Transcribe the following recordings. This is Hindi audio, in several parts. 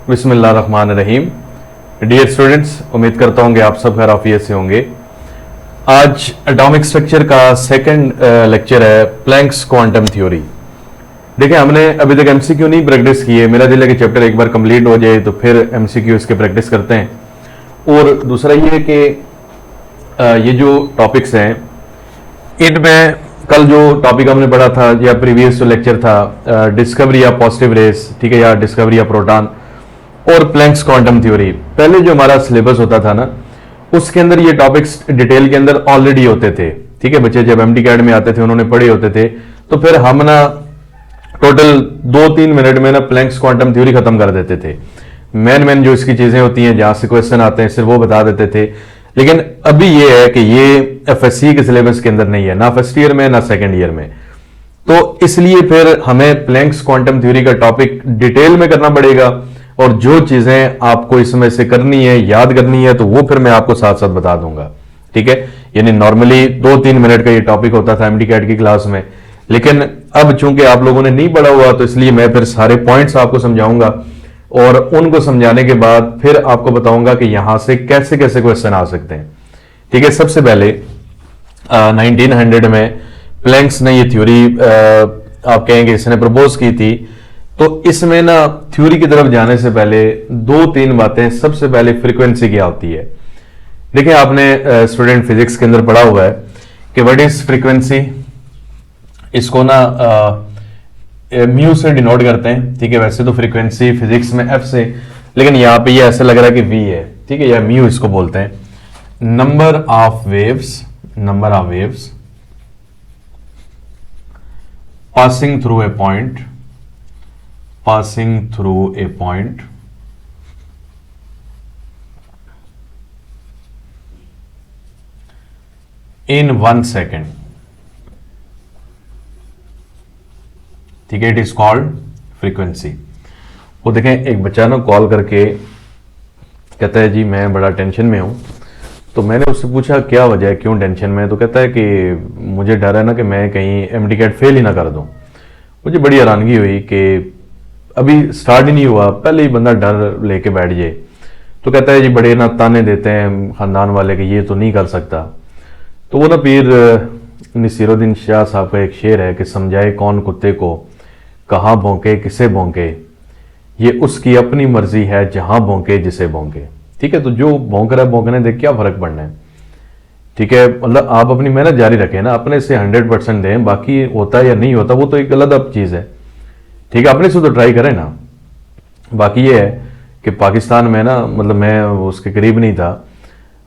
बिस्मिल्लाहिर्रहमानिर्रहीम। डियर स्टूडेंट्स, उम्मीद करता हूँ कि आप सब खैर आफियत से होंगे। आज एटॉमिक स्ट्रक्चर का सेकंड लेक्चर है, प्लैंक्स क्वांटम थ्योरी। देखिए, हमने अभी तक एमसीक्यू नहीं प्रैक्टिस की है। मेरा दिल है कि चैप्टर एक बार कंप्लीट हो जाए तो फिर एमसीक्यू इसके प्रैक्टिस करते हैं। और दूसरा ये है कि ये जो टॉपिक्स हैं इनमें कल जो टॉपिक हमने पढ़ा था या प्रीवियस जो लेक्चर था, डिस्कवरी या पॉजिटिव रेस, ठीक है, या डिस्कवरी या प्रोटॉन और प्लैंक्स क्वांटम थ्योरी, पहले जो हमारा सिलेबस होता था ना उसके अंदर ये टॉपिक्स डिटेल के अंदर ऑलरेडी होते थे। ठीक है, बच्चे जब एमडी कैड में आते थे उन्होंने पढ़े होते थे। तो फिर हम ना टोटल 2-3 मिनट में ना प्लैंक्स क्वांटम थ्योरी खत्म कर देते थे। मेन जो इसकी चीजें होती हैं, जहां से क्वेश्चन आते हैं, सिर्फ वो बता देते थे। लेकिन अभी ये है कि ये एफएससी के सिलेबस के अंदर नहीं है, ना फर्स्ट ईयर में ना सेकंड ईयर में। तो इसलिए फिर हमें प्लैंक्स क्वांटम थ्योरी का टॉपिक डिटेल में करना पड़ेगा और जो चीजें आपको इसमें से करनी है, याद करनी है, तो वो फिर मैं आपको साथ साथ बता दूंगा। ठीक है, यानी नॉर्मली 2-3 मिनट का ये टॉपिक होता था एमडी कैट की क्लास में, लेकिन अब चूंकि आप लोगों ने नहीं पढ़ा हुआ तो इसलिए मैं फिर सारे पॉइंट्स आपको समझाऊंगा और उनको समझाने के बाद फिर आपको बताऊंगा कि यहां से कैसे कैसे क्वेश्चन आ सकते हैं। ठीक है, सबसे पहले 1900 में प्लैंक्स ने ये थ्योरी आप कहेंगे इसने प्रपोज की थी। तो इसमें ना थ्योरी की तरफ जाने से पहले 2-3 बातें। सबसे पहले फ्रीक्वेंसी क्या होती है। देखिए, आपने स्टूडेंट फिजिक्स के अंदर पढ़ा हुआ है कि व्हाट इज फ्रीक्वेंसी। इसको ना म्यू से डिनोट करते हैं। ठीक है, वैसे तो फ्रीक्वेंसी फिजिक्स में एफ से, लेकिन यहां पे ये ऐसे लग रहा है कि वी है। ठीक है, या म्यू इसको बोलते हैं। Number of waves passing through a point in 1 second। ठीक है, इट इज कॉल्ड फ्रीक्वेंसी। वो देखें, एक बच्चा ना कॉल करके कहता है जी मैं बड़ा टेंशन में हूं। तो मैंने उससे पूछा क्या वजह है, क्यों टेंशन में है। तो कहता है कि मुझे डर है ना कि मैं कहीं एमडी कैट फेल ही ना कर दूं। मुझे बड़ी हैरानगी हुई कि अभी स्टार्ट ही नहीं हुआ, पहले ही बंदा डर लेके बैठ जाए। तो कहता है जी बड़े ना ताने देते हैं खानदान वाले कि ये तो नहीं कर सकता। तो वो ना पीर नसीरुद्दीन शाह साहब का एक शेर है कि समझाए कौन कुत्ते को, कहाँ भौंके किसे भौंके, ये उसकी अपनी मर्जी है जहां भौंके जिसे भौंके। ठीक है, तो जो भौंक रहा है भौंकने दे, क्या फर्क पड़ना है। ठीक है, मतलब आप अपनी मेहनत जारी रखें ना, अपने से 100% दें, बाकी होता है या नहीं होता वो तो एक अलग चीज है। ठीक है, अपने से तो ट्राई करें ना। बाकी ये है कि पाकिस्तान में ना, मतलब मैं उसके करीब नहीं था,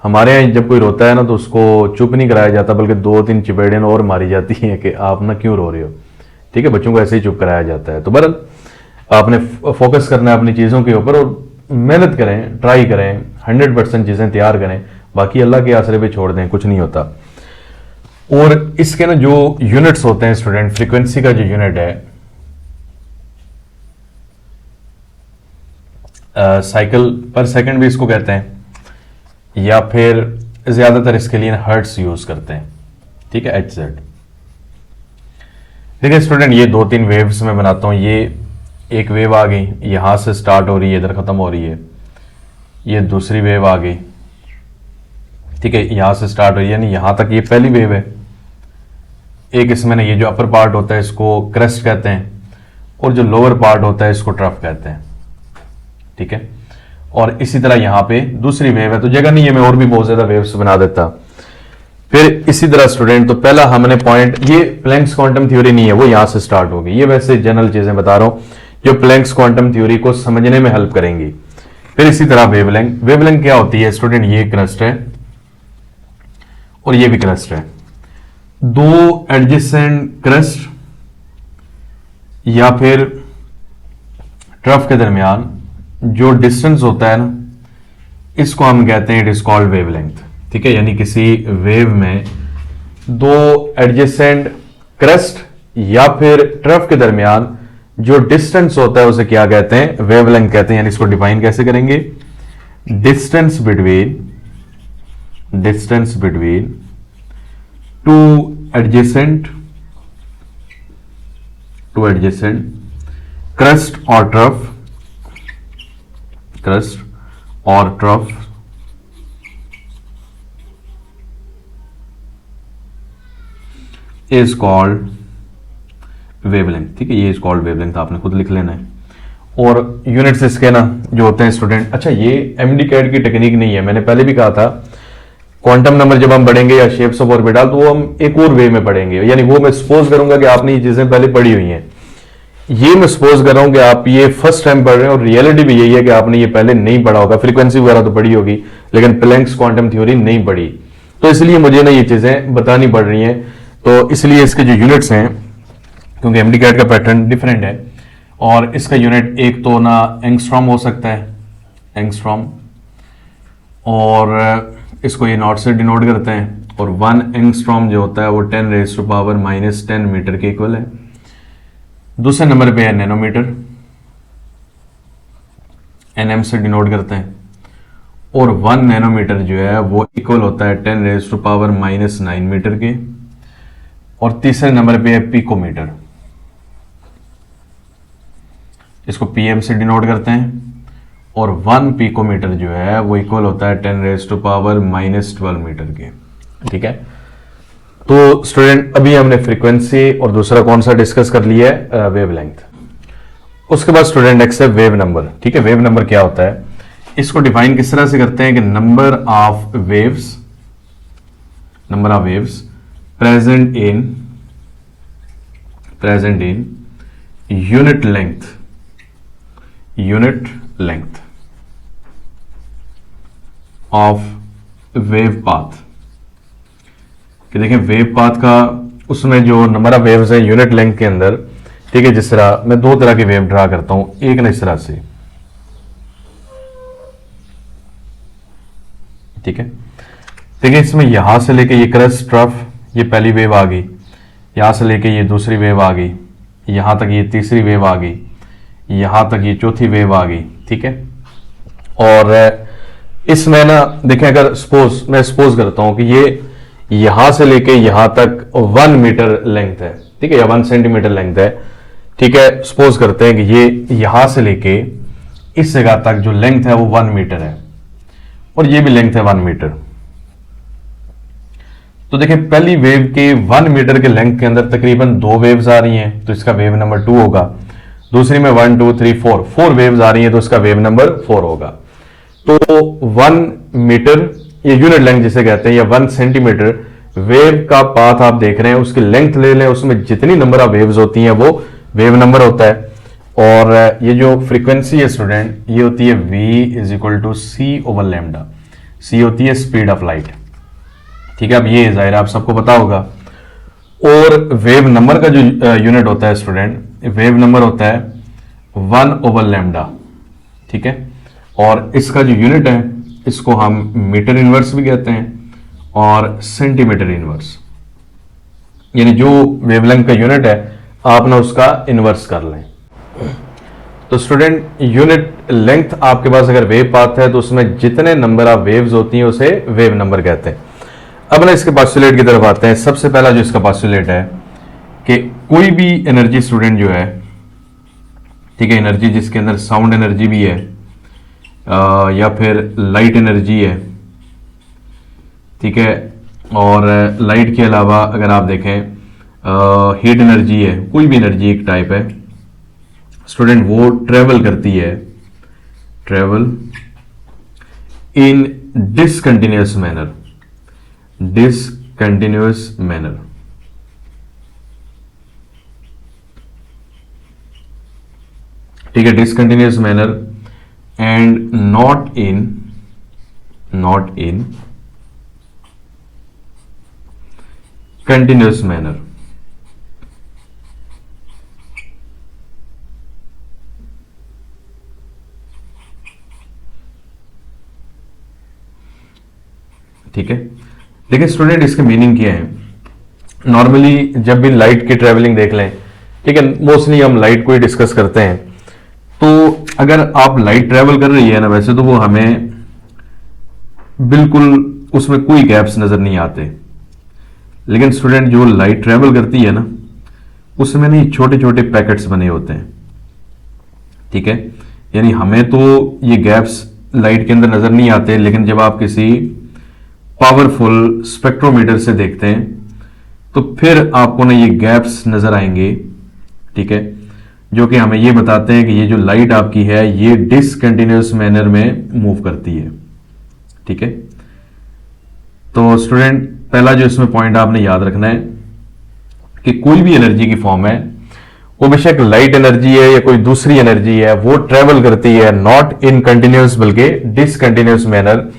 हमारे यहाँ जब कोई रोता है ना तो उसको चुप नहीं कराया जाता, बल्कि 2-3 चिपेड़ियाँ और मारी जाती हैं कि आप ना क्यों रो रहे हो। ठीक है, बच्चों को ऐसे ही चुप कराया जाता है। तो बहरहाल आपने फोकस करना है अपनी चीज़ों के ऊपर और मेहनत करें, ट्राई करें, 100% चीज़ें तैयार करें, बाकी अल्लाह के आसरे पे छोड़ दें, कुछ नहीं होता। और इसके ना जो यूनिट्स होते हैं स्टूडेंट, फ्रीक्वेंसी का जो यूनिट है साइकिल पर सेकंड भी इसको कहते हैं, या फिर ज्यादातर इसके लिए हर्ट्स यूज करते हैं। ठीक है, HZ। देखिए स्टूडेंट, ये 2-3 वेव्स में बनाता हूं। ये एक वेव आ गई, यहां से स्टार्ट हो रही है, इधर खत्म हो रही है। ये दूसरी वेव आ गई, ठीक है, यहां से स्टार्ट हो रही है, यानी यहां तक ये पहली वेव है। एक इसमें ना ये जो अपर पार्ट होता है इसको क्रेस्ट कहते हैं और जो लोअर पार्ट होता है इसको ट्रफ कहते हैं। ठीक है, और इसी तरह यहां पे दूसरी वेव है। तो जगह नहीं है, मैं और भी बहुत ज्यादा वेव्स बना देता। फिर इसी तरह स्टूडेंट, तो पहला हमने पॉइंट, ये प्लैंक्स क्वांटम थ्योरी नहीं है, वो यहां से स्टार्ट होगी। ये वैसे जनरल चीजें बता रहा हूं जो प्लैंक्स क्वांटम थ्योरी को समझने में हेल्प करेंगी। फिर इसी तरह वेवलेंथ क्या होती है स्टूडेंट, ये क्रस्ट है और ये भी क्रस्ट है। दो एडजेसेंट क्रस्ट या फिर ट्रफ के दरमियान जो डिस्टेंस होता है ना, इसको हम कहते हैं इट इज कॉल्ड वेवलेंथ। ठीक है, यानी किसी वेव में दो एडजेसेंट क्रस्ट या फिर ट्रफ के दरमियान जो डिस्टेंस होता है उसे क्या कहते हैं, वेवलेंथ कहते हैं। यानी इसको डिफाइन कैसे करेंगे, distance between two adjacent crust और ट्रफ क्रस्ट और ट्रफ इज कॉल्ड वेवलेंथ। ठीक है, ये इज कॉल्ड वेवलेंथ, आपने खुद लिख लेना है। और यूनिट्स इसके ना जो होते हैं स्टूडेंट, अच्छा ये एमडी-कैड की टेक्निक नहीं है, मैंने पहले भी कहा था क्वांटम नंबर जब हम पढ़ेंगे या शेप्स ऑफ ऑर्बिटल तो वो हम एक और वे में पढ़ेंगे, यानी वो मैं सपोज करूंगा कि आपने ये चीजें पहले पढ़ी हुई हैं, ये मैं सपोज कर रहा हूं कि आप ये फर्स्ट टाइम पढ़ रहे हैं और रियलिटी भी यही है कि आपने ये पहले नहीं पढ़ा होगा, फ्रीक्वेंसी वगैरह तो पढ़ी होगी लेकिन प्लैंक्स क्वांटम थ्योरी नहीं पढ़ी, तो इसलिए मुझे ना ये चीजें बतानी पड़ रही हैं। तो इसलिए इसके जो यूनिट्स हैं, क्योंकि एमडी-कैड का पैटर्न डिफरेंट है और इसका यूनिट एक तो ना एंगस्ट्रॉम हो सकता है, एंगस्ट्रॉम, और इसको ये नॉट से डिनोट करते हैं, और 1 एंगस्ट्रॉम जो होता है वो 10⁻⁻10 मीटर के इक्वल है। दूसरे नंबर पे है नैनोमीटर, एनएम से डिनोट करते हैं, और 1 नैनोमीटर जो है वो इक्वल होता है 10⁻⁻9 मीटर के। और तीसरे नंबर पे है पिकोमीटर, इसको पीएम से डिनोट करते हैं, और 1 पिकोमीटर जो है वो इक्वल होता है 10⁻⁻12 मीटर के। ठीक है, तो स्टूडेंट अभी हमने फ्रीक्वेंसी और दूसरा कौन सा डिस्कस कर लिया है, वेवलेंथ। उसके बाद स्टूडेंट नेक्स्ट है वेव नंबर। ठीक है, वेव नंबर क्या होता है, इसको डिफाइन किस तरह से करते हैं कि number of waves present in unit length of wave path. कि देखें वेव पाथ का उसमें जो नंबर ऑफ वेव्स है यूनिट लेंथ के अंदर, ठीक है, जिस तरह मैं दो तरह की वेव ड्रा करता हूं, एक ना इस तरह से, ठीक है, देखिए इसमें यहां से लेके ये क्रस्ट ट्रफ, ये पहली वेव आ गई, यहां से लेके ये दूसरी वेव आ गई, यहां तक ये तीसरी वेव आ गई, यहां तक ये चौथी वेव आ गई। ठीक है, और इसमें ना देखें, अगर मैं सपोज करता हूं कि ये यहां से लेके यहां तक 1 मीटर लेंथ है, ठीक है, या 1 सेंटीमीटर लेंथ है। ठीक है, सपोज करते हैं कि ये यहां से लेके इस जगह तक जो लेंथ है वो 1 मीटर है और ये भी लेंथ है 1 मीटर। तो देखिए पहली वेव के 1 मीटर के लेंथ के अंदर तकरीबन 2 वेव्स आ रही हैं, तो इसका वेव नंबर 2 होगा। दूसरी में 1 2 3 4 वेव्स आ रही हैं, तो इसका वेव नंबर 4 होगा। तो 1 मीटर ये यूनिट लेंथ जिसे कहते हैं, या 1 सेंटीमीटर वेव का पाथ आप देख रहे हैं, उसकी लेंथ ले लें, उसमें जितनी नंबर ऑफ वेव्स होती हैं वो वेव नंबर होता है। और ये जो फ्रीक्वेंसी है स्टूडेंट, ये होती है v = c/λ। c होती है स्पीड ऑफ लाइट। ठीक है, अब ये जाहिर है आप सबको पता होगा। और वेव नंबर का जो यूनिट होता है स्टूडेंट, वेव नंबर होता है 1/λ। ठीक है, और इसका जो यूनिट है इसको हम मीटर इनवर्स भी कहते हैं और सेंटीमीटर इनवर्स, यानी जो वेवलेंथ का यूनिट है आप ना उसका इनवर्स कर लें। तो स्टूडेंट यूनिट लेंथ आपके पास अगर वेव पाथ है तो उसमें जितने नंबर ऑफ वेव्स होती हैं उसे वेव नंबर कहते हैं। अब ना इसके पॉस्टुलेट की तरफ आते हैं। सबसे पहला जो इसका पॉस्टुलेट है कि कोई भी एनर्जी स्टूडेंट जो है, ठीक है, एनर्जी जिसके अंदर साउंड एनर्जी भी है या फिर लाइट एनर्जी है, ठीक है, और लाइट के अलावा अगर आप देखें हीट एनर्जी है, कोई भी एनर्जी एक टाइप है स्टूडेंट, वो ट्रेवल करती है, ट्रेवल इन डिसकंटिन्यूअस मैनर, ठीक है, discontinuous manner and not in continuous manner. ठीक है, देखिए स्टूडेंट इसके मीनिंग क्या है। नॉर्मली जब भी लाइट की ट्रेवलिंग देख लें, ठीक है, मोस्टली हम लाइट को ही डिस्कस करते हैं, तो अगर आप लाइट ट्रेवल कर रही है ना, वैसे तो वो हमें बिल्कुल उसमें कोई गैप्स नजर नहीं आते, लेकिन स्टूडेंट जो लाइट ट्रेवल करती है ना, उसमें नहीं छोटे छोटे पैकेट्स बने होते हैं। ठीक है, यानी हमें तो ये गैप्स लाइट के अंदर नजर नहीं आते, लेकिन जब आप किसी पावरफुल स्पेक्ट्रोमीटर से देखते हैं तो फिर आपको ना ये गैप्स नजर आएंगे, ठीक है, जो कि हमें ये बताते हैं कि ये जो लाइट आपकी है ये डिसकंटिन्यूअस मैनर में मूव करती है, ठीक है। तो स्टूडेंट, पहला जो इसमें पॉइंट आपने याद रखना है कि कोई भी एनर्जी की फॉर्म है, वो बेशक लाइट एनर्जी है या कोई दूसरी एनर्जी है, वो ट्रेवल करती है नॉट इन कंटिन्यूअस बल्कि डिसकंटिन्यूअस मैनर,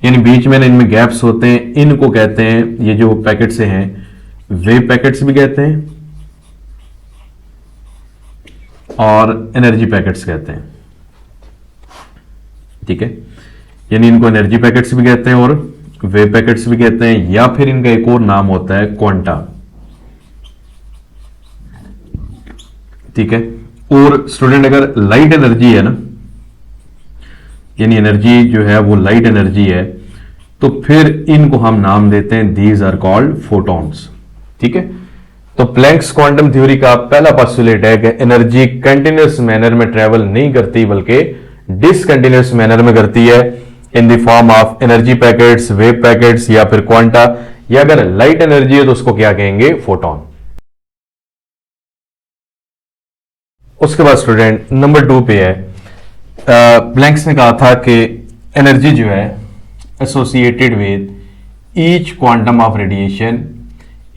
यानी बीच में इनमें गैप्स होते हैं, इनको कहते हैं, ये जो पैकेट से हैं वेव पैकेट्स भी कहते हैं और एनर्जी पैकेट्स कहते हैं, ठीक है। यानी इनको एनर्जी पैकेट्स भी कहते हैं और वेव पैकेट्स भी कहते हैं, या फिर इनका एक और नाम होता है क्वांटा, ठीक है। और स्टूडेंट, अगर लाइट एनर्जी है ना, यानी एनर्जी जो है वो लाइट एनर्जी है, तो फिर इनको हम नाम देते हैं दीज आर कॉल्ड फोटॉन्स, ठीक है। तो प्लैंक्स क्वांटम थ्योरी का पहला पोस्टुलेट है कि एनर्जी कंटिन्यूअस मैनर में ट्रेवल नहीं करती बल्कि डिसकंटिन्यूअस मैनर में करती है in the form of energy packets, wave packets या फिर क्वांटा, या अगर लाइट एनर्जी है तो उसको क्या कहेंगे, फोटोन। उसके बाद स्टूडेंट नंबर 2 पे है, प्लैंक्स ने कहा था कि एनर्जी जो है associated with each quantum of radiation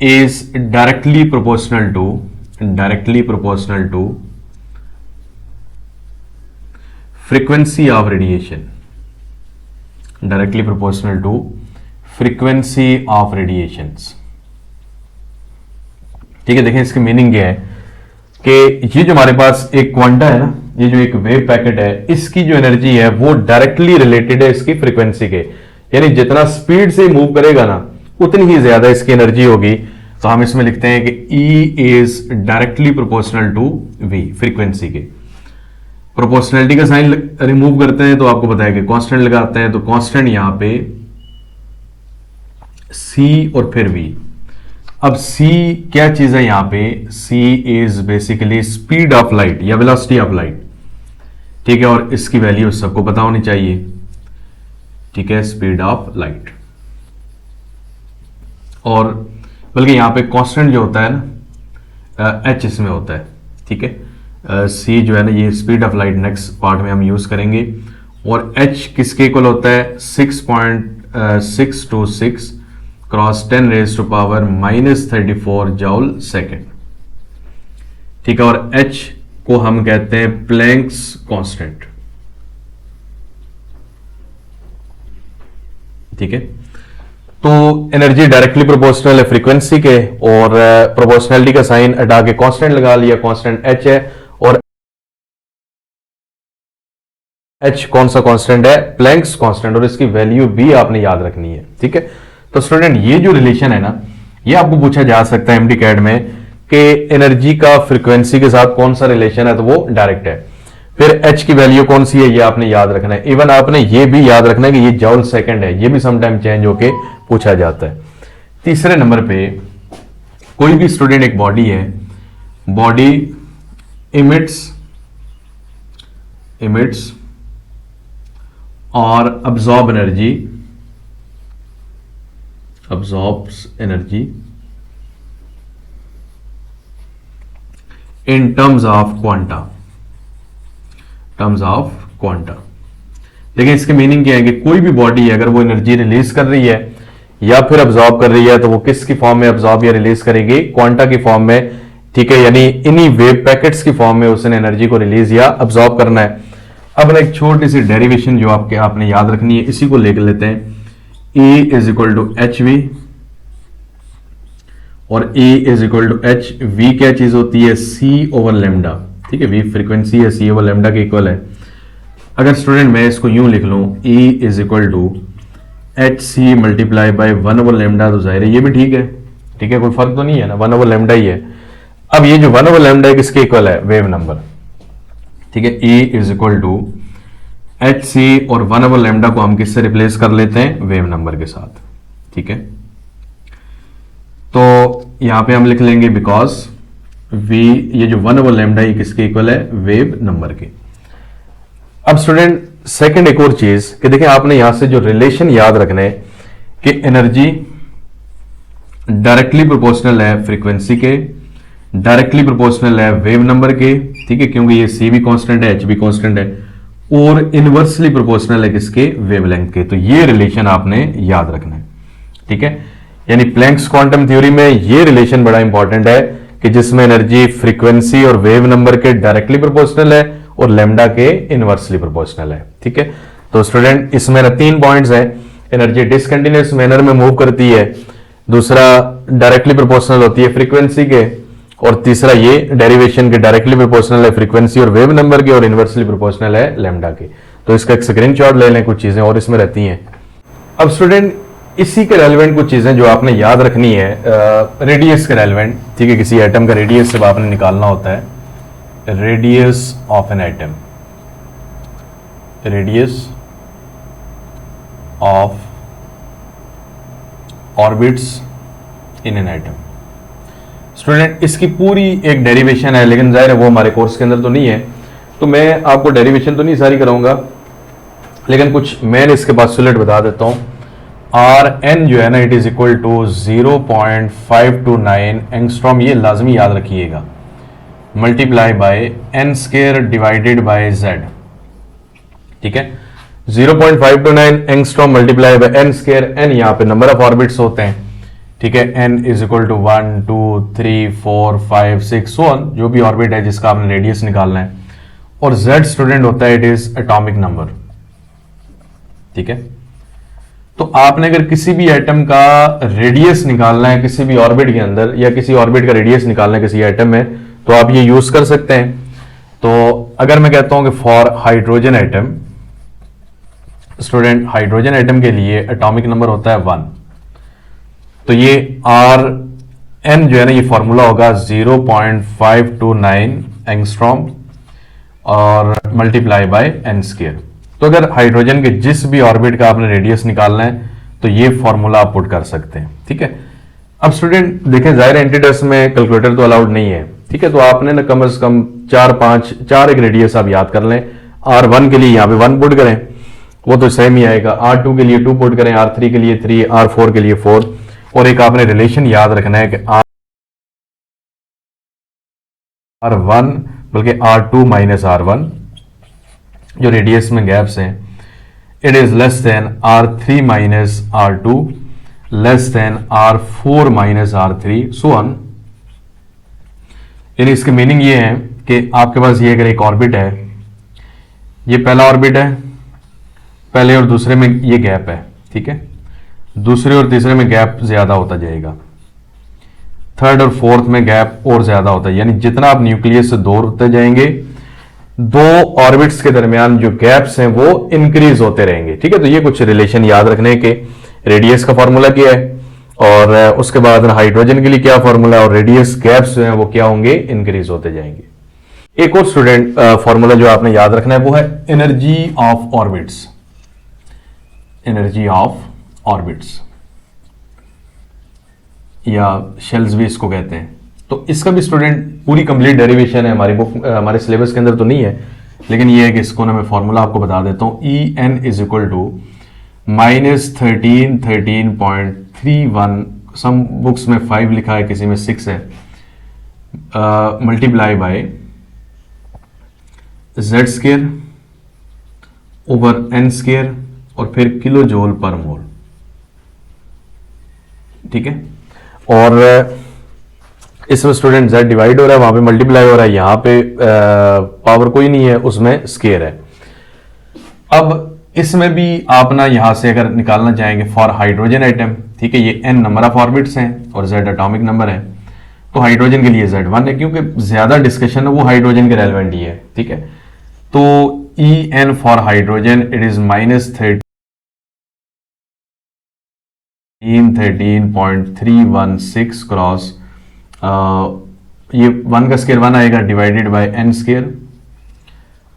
is directly proportional to frequency of radiation, directly proportional to frequency of radiations, ठीक है। देखें इसकी मीनिंग क्या है कि ये जो हमारे पास एक क्वांटा है ना, ये जो एक वेव पैकेट है, इसकी जो एनर्जी है वो डायरेक्टली रिलेटेड है इसकी फ्रीक्वेंसी के, यानी जितना स्पीड से मूव करेगा ना उतनी ही ज्यादा इसकी एनर्जी होगी। तो हम इसमें लिखते हैं कि E is directly proportional to V, frequency के। प्रोपोर्शनलिटी का साइन रिमूव करते हैं तो आपको पता है कि कांस्टेंट लगाते हैं, तो कांस्टेंट यहां पे C और फिर V। अब C क्या चीज है यहां पे, C is basically speed of light या वेलोसिटी ऑफ लाइट, ठीक है, और इसकी वैल्यू सबको पता होनी चाहिए, ठीक है, स्पीड ऑफ लाइट। और बल्कि यहां पे कांस्टेंट जो होता है ना, H इसमें होता है, ठीक है। C जो है ना, ये speed of light next part में हम यूज करेंगे, और H किसके इक्वल होता है, 6.626 cross 10 raise to power -34 joule second, ठीक है। और H को हम कहते हैं प्लैंक्स कांस्टेंट, ठीक है। तो एनर्जी डायरेक्टली प्रोपोर्शनल है फ्रीक्वेंसी के, और प्रोपोर्शनलिटी का साइन हटा के कांस्टेंट लगा लिया, कांस्टेंट H है, और H कौन सा कांस्टेंट है, प्लैंक्स कांस्टेंट, और इसकी वैल्यू भी आपने याद रखनी है, ठीक है। तो स्टूडेंट, ये जो रिलेशन है ना, ये आपको पूछा जा सकता है MD-CAT में कि एनर्जी का फ्रीक्वेंसी के साथ कौन सा रिलेशन है, तो वो डायरेक्ट है। फिर H की वैल्यू कौन सी है ये आपने याद रखना है। इवन आपने ये भी याद रखना है कि ये जूल सेकंड है, ये भी समटाइम चेंज होके पूछा जाता है। तीसरे नंबर पे, कोई भी स्टूडेंट एक बॉडी है, बॉडी इमिट्स और absorbs energy in terms of quanta, देखिए इसके मीनिंग क्या है कि कोई भी बॉडी है, अगर वो एनर्जी रिलीज कर रही है या फिर अब्सॉर्ब कर रही है, तो वो किसकी फॉर्म में अब्सॉर्ब या रिलीज करेगी, क्वांटा की फॉर्म में, ठीक है। यानी इन्हीं वेव पैकेट्स की फॉर्म में उसने एनर्जी को रिलीज या अब्सॉर्ब करना है। अब एक छोटी सी डेरिवेशन जो आपने याद रखनी है, इसी को ले लेते हैं। E is equal to H V, और E is equal to H V क्या चीज होती है, C ओवर लेमडा, ठीक है। V फ्रीक्वेंसी है, C ओवर लेमडा के इक्वल है। अगर स्टूडेंट मैं इसको यूं लिख लूं, E is equal to H C multiply by 1 over lambda, तो जाहिर है ये भी ठीक है, ठीक है, कोई फर्क तो नहीं है ना, 1 ओवर लेमडा ही है। अब ये जो 1 ओवर लेमडा है किसके इक्वल है, वेव नंबर, ठीक है। E is equal to H C, और 1 ओवर लेमडा को हम किससे रिप्लेस कर लेते हैं, वेव नंबर के साथ, ठीक है। तो यहां पे हम लिख लेंगे बिकॉज V, ये जो 1 ओवर लेमडा ये किसके इक्वल है, वेव नंबर के। अब स्टूडेंट सेकंड एक और चीज कि देखें, आपने यहां से जो रिलेशन याद रखना है कि एनर्जी डायरेक्टली प्रोपोर्शनल है फ्रीक्वेंसी के, डायरेक्टली प्रोपोर्शनल है वेव नंबर के, ठीक है, क्योंकि ये सी भी कांस्टेंट है, एच भी कांस्टेंट है, और इनवर्सली प्रोपोर्शनल है किसके, वेवलेंथ के। तो ये रिलेशन आपने याद रखना है, ठीक है। यानी प्लैंक्स क्वांटम थ्योरी में ये रिलेशन बड़ा इंपॉर्टेंट है कि जिसमें एनर्जी फ्रीक्वेंसी और वेव नंबर के डायरेक्टली प्रोपोर्शनल है और लैम्डा के इनवर्सली प्रोपोर्शनल है, ठीक है। तो स्टूडेंट इसमें ना 3 पॉइंट्स हैं, एनर्जी डिसकंटिन्यूअस मैनर में मूव करती है, दूसरा डायरेक्टली प्रोपोर्शनल होती है फ्रीक्वेंसी के, और तीसरा ये डेरिवेशन के डायरेक्टली प्रोपोर्शनल है फ्रीक्वेंसी और वेव नंबर के, और इनवर्सली प्रोपोर्शनल है लैम्डा के। तो इसका एक स्क्रीनशॉट ले लें, कुछ चीजें और इसमें रहती हैं। अब स्टूडेंट इसी के रेलेवेंट कुछ चीजें जो आपने याद रखनी है, रेडियस के रेलेवेंट, ठीक है, किसी एटम का रेडियस जब आपने निकालना होता है, radius of an atom, radius of orbits in an atom. Student इसकी पूरी एक डेरिवेशन है, लेकिन जाहिर है वो हमारे कोर्स के अंदर तो नहीं है, तो मैं आपको डेरिवेशन तो नहीं सारी कराऊंगा, लेकिन कुछ मैंने इसके पासुलेट बता देता हूं। आर एन जो है ना, it is equal to 0.529 angstrom, ये लाजमी याद रखिएगा, multiply by N square divided by Z, ठीक है। 0.529 angstrom multiply by N square, N यहां पे नंबर ऑफ ऑर्बिट्स होते हैं, ठीक है। N is equal to 1 2 3 4 5 6 so on, जो भी ऑर्बिट है जिसका आपने रेडियस निकालना है, और जेड स्टूडेंट होता है, इट इज एटॉमिक नंबर, ठीक है। तो आपने अगर किसी भी एटम का रेडियस निकालना है किसी भी ऑर्बिट के अंदर, या किसी ऑर्बिट का रेडियस निकालना है किसी एटम में, तो आप ये यूज कर सकते हैं। तो अगर मैं कहता हूं कि for hydrogen atom, student hydrogen atom के लिए एटॉमिक नंबर होता है 1, तो ये आर एन जो है ना, ये फॉर्मूला होगा 0.529 एंगस्ट्रॉम और मल्टीप्लाई बाय एन स्क्वायर। तो अगर हाइड्रोजन के जिस भी ऑर्बिट का आपने रेडियस निकालना है तो ये फॉर्मूला आप पुट कर सकते हैं, ठीक है। अब स्टूडेंट देखें, जाहिर एंटीडस में कैलकुलेटर तो अलाउड नहीं है, ठीक है, तो आपने ना कम से कम 4 एक रेडियस आप याद कर लें। R1 के लिए यहां पे 1 पुट करें, वो तो सेम ही आएगा। R2 के लिए 2 पुट करें, R3 के लिए 3, R4 के लिए 4, और एक आपने रिलेशन याद रखना है कि R1 बल्कि R2 माइनस R1 जो रेडियस में गैप्स हैं, it is less than R3 minus R2 less than R4 minus R3 so on. यानी इसके मीनिंग ये है कि आपके पास ये अगर एक ऑर्बिट है, ये पहला ऑर्बिट है, पहले और दूसरे में ये गैप है, ठीक है, दूसरे और तीसरे में गैप ज्यादा होता जाएगा, थर्ड और फोर्थ में गैप और ज्यादा होता है, यानी जितना आप न्यूक्लियस से दूर होते जाएंगे, 2 ऑर्बिट्स के दरमियान जो गैप्स हैं वो इंक्रीज होते रहेंगे, ठीक है। तो ये कुछ रिलेशन याद रखने के, रेडियस का फॉर्मूला क्या है, और उसके बाद हाइड्रोजन के लिए क्या फॉर्मूला है, और रेडियस गैप्स जो हैं वो क्या होंगे, इंक्रीज होते जाएंगे। एक और स्टूडेंट फॉर्मूला जो आपने याद रखना है वो है energy of orbits, energy of orbits या शेल्स भी इसको कहते हैं। तो इसका भी स्टूडेंट पूरी कंप्लीट डेरिवेशन है, हमारी बुक हमारे सिलेबस के अंदर तो नहीं है, लेकिन ये है कि इसको ना मैं फॉर्मूला आपको बता देता हूं। E N is equal to -13.31, some books में 5 लिखा है, किसी में 6 है, multiply by Z square over N square और फिर किलो जूल पर मोल, ठीक है। और इसमें स्टूडेंट z डिवाइड हो रहा है, वहां पे मल्टीप्लाई हो रहा है, यहां पे पावर कोई नहीं है, उसमें स्केयर है। अब इसमें भी आप ना यहां से अगर निकालना चाहेंगे फॉर हाइड्रोजन एटम, ठीक है, ये n नंबर ऑफ ऑर्बिट्स हैं और z एटॉमिक नंबर है, तो हाइड्रोजन के लिए Z1 है, क्योंकि ज्यादा डिस्कशन है वो हाइड्रोजन के रेलेवेंट ही है, ठीक है। तो E N for hydrogen it is -13.316 cross, ये 1 का स्केयर 1 आएगा डिवाइडेड बाय एन स्केयर,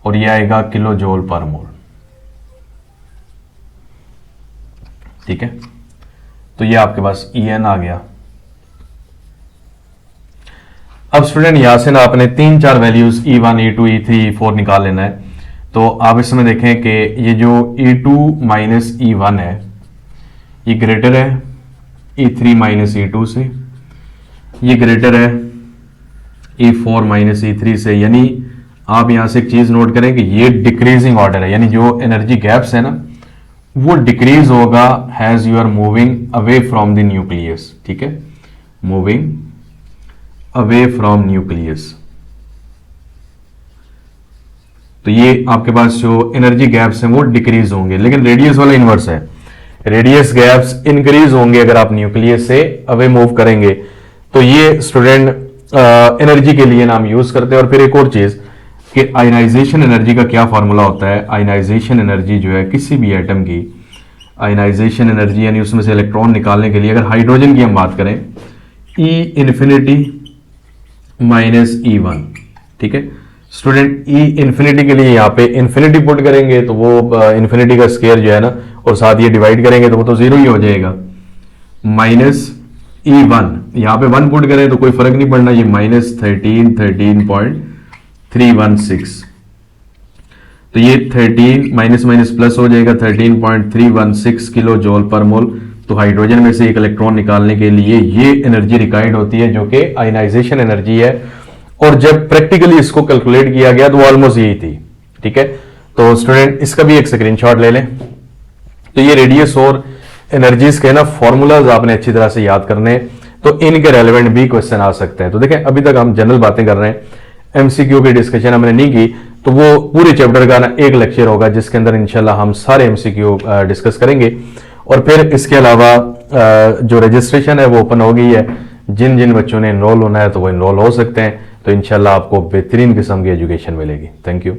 और ये आएगा किलो जूल पर मोल, ठीक है। तो ये आपके पास ई एन आ गया। अब स्टूडेंट यहां से ना आपने 3-4 values E1 E2 E3 E4 निकाल लेना है। तो आप इसमें देखें कि ये जो E2 माइनस E1 है ये ग्रेटर है E3 माइनस E2 से, ये ग्रेटर है E4 माइनस E3 से। यानी आप यहां से एक चीज नोट करें कि ये डिक्रीजिंग ऑर्डर है, यानी जो एनर्जी गैप्स है ना वो डिक्रीज होगा as you are moving away from the nucleus. ठीक है, मूविंग अवे फ्रॉम न्यूक्लियस। तो ये आपके पास जो एनर्जी गैप्स हैं वो डिक्रीज होंगे, लेकिन रेडियस वाला इनवर्स है, रेडियस गैप्स इंक्रीज होंगे अगर आप न्यूक्लियस से अवे मूव करेंगे। तो ये स्टूडेंट एनर्जी के लिए नाम यूज करते हैं। और फिर एक और चीज कि आयनाइजेशन एनर्जी का क्या फॉर्मूला होता है। आयनाइजेशन एनर्जी जो है किसी भी एटम की आयनाइजेशन एनर्जी यानी उसमें से इलेक्ट्रॉन निकालने के लिए, अगर हाइड्रोजन की हम बात करें, E इन्फिनिटी माइनस E1। ठीक है स्टूडेंट, E इन्फिनिटी के लिए यहाँ पे इन्फिनिटी पुट करेंगे तो वो इन्फिनिटी का स्केयर जो है ना और साथ ये डिवाइड करेंगे तो वो तो जीरो ही हो जाएगा। माइनस E1 यहाँ पे 1 पुट करें तो कोई फर्क नहीं पड़ना, ये माइनस 13.316। तो ये 13 माइनस माइनस प्लस हो जाएगा 13.316 किलो जूल पर मोल। तो हाइड्रोजन में से एक इलेक्ट्रॉन निकालने के लिए ये एनर्जी रिक्वायर्ड होती है जो कि आयनाइजेशन एनर्जी है। और जब प्रैक्टिकली इसको कैलकुलेट किया गया तो ऑलमोस्ट यही थी। ठीक है, तो स्टूडेंट इसका भी एक स्क्रीनशॉट ले लें। तो ये रेडियस और एनर्जीज के ना फॉर्मूलाज आपने अच्छी तरह से याद करने, तो इनके रेलेवेंट भी क्वेश्चन आ सकते हैं। तो देखें अभी तक हम जनरल बातें कर रहे हैं, एमसीक्यू की डिस्कशन हमने नहीं की, तो वो पूरे चैप्टर का ना एक लेक्चर होगा जिसके अंदर इंशाल्लाह हम सारे एमसीक्यू डिस्कस करेंगे। और फिर इसके अलावा जो रजिस्ट्रेशन है वो ओपन हो गई है, जिन जिन बच्चों ने इनरोल होना है तो वो इनरोल हो सकते हैं। तो इंशाल्लाह आपको बेहतरीन किस्म की एजुकेशन मिलेगी। Thank you.